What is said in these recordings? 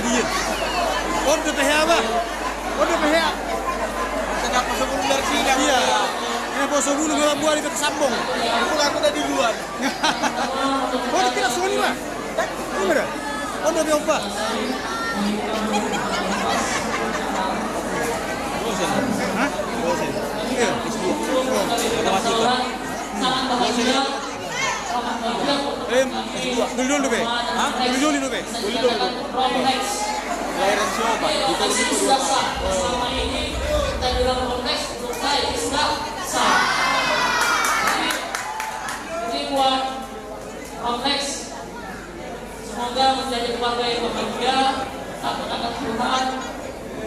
dia. Order teh apa? Order teh. Tengah pasang bulu dari sini. Iya. Ini pasang bulu bola buah di sambung. Aku tadi duluan. Oh, kita semua mah. Gimana? Order teh apa? Hah? Iya. Dulu be. Hah? Dulu be. Lahiran siapa? Itu sudah sah. Selama ini kita di dalam konteks untuk saya sudah sah. Ini buat konteks semoga menjadi keluarga yang bahagia, takut akan Tuhan.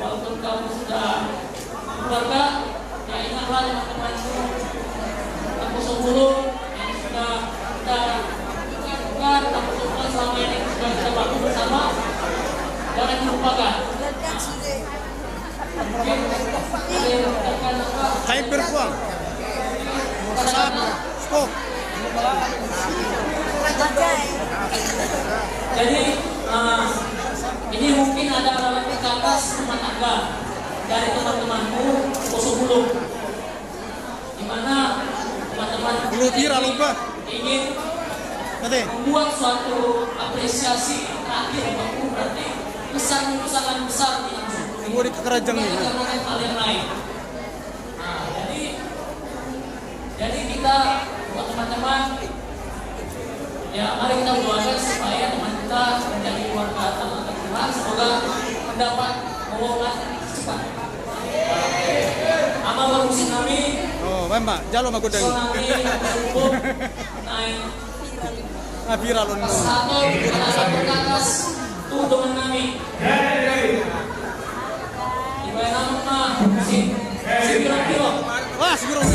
Walaupun kamu sudah keluarga, ya ingatlah teman-temanmu aku 10 yang sudah kita lakukan, aku semua selama ini sudah kita bangun bersama. Jangan dilupakan. Kayak berkuang. Saat stop. Jadi ini mungkin ada relatif ke atas rumah tangga dari teman-temanmu 10, di mana teman-teman Belum viral lupa. ingin Nanti. membuat suatu apresiasi terakhir untuk berarti kesan-kesan besar yang Gua di kerajaan nih. karena hal yang lain. Nah, jadi kita buat teman-teman, ya mari kita doakan supaya teman kita menjadi keluarga Tuhan, semoga mendapat ngomongan cepat. Amal berusin kami. Oh, Mbak, jalo mah godang. Naik Ah, viral on. satu ke atas tuh dengan kami. Ibadah nama si kilo. Wah, segera.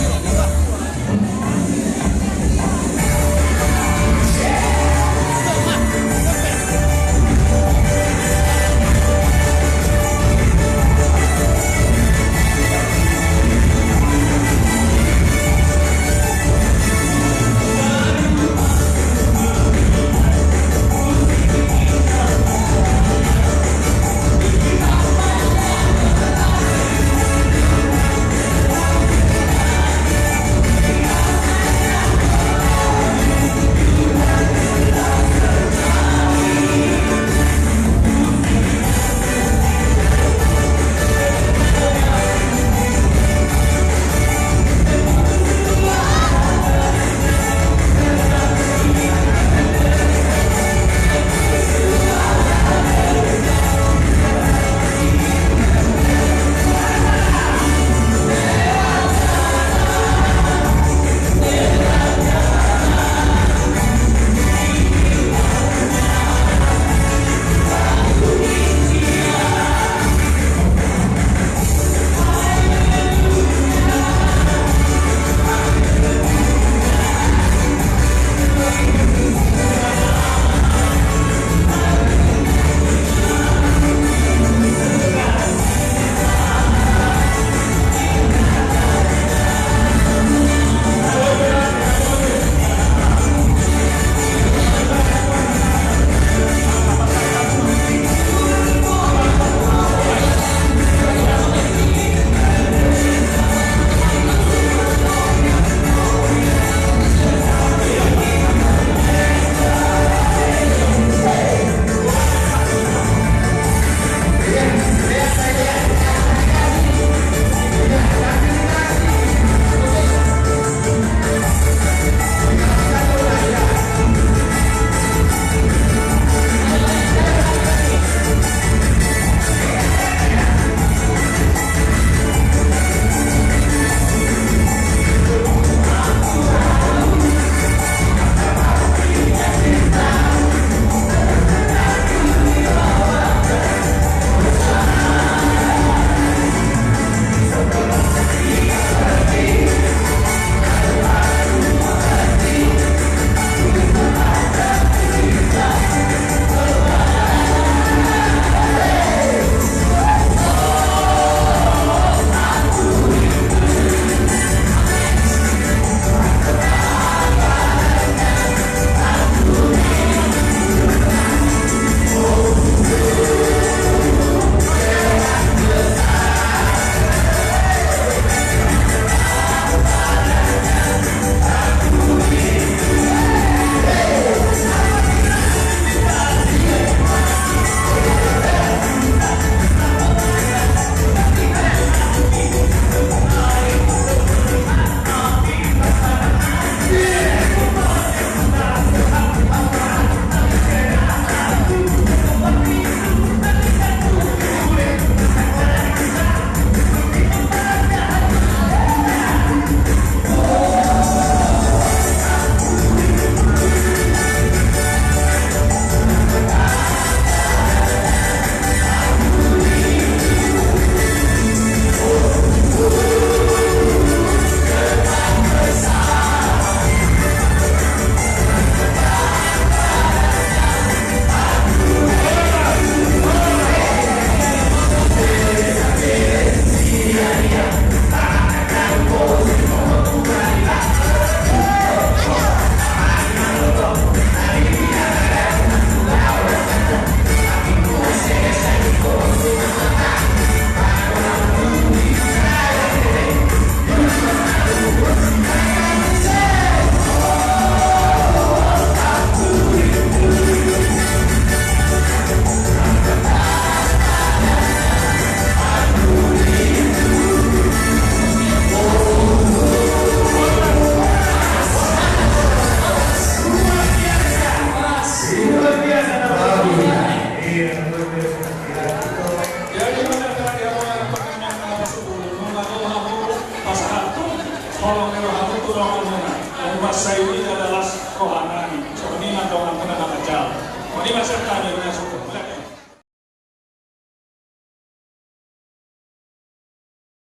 kadernya semua.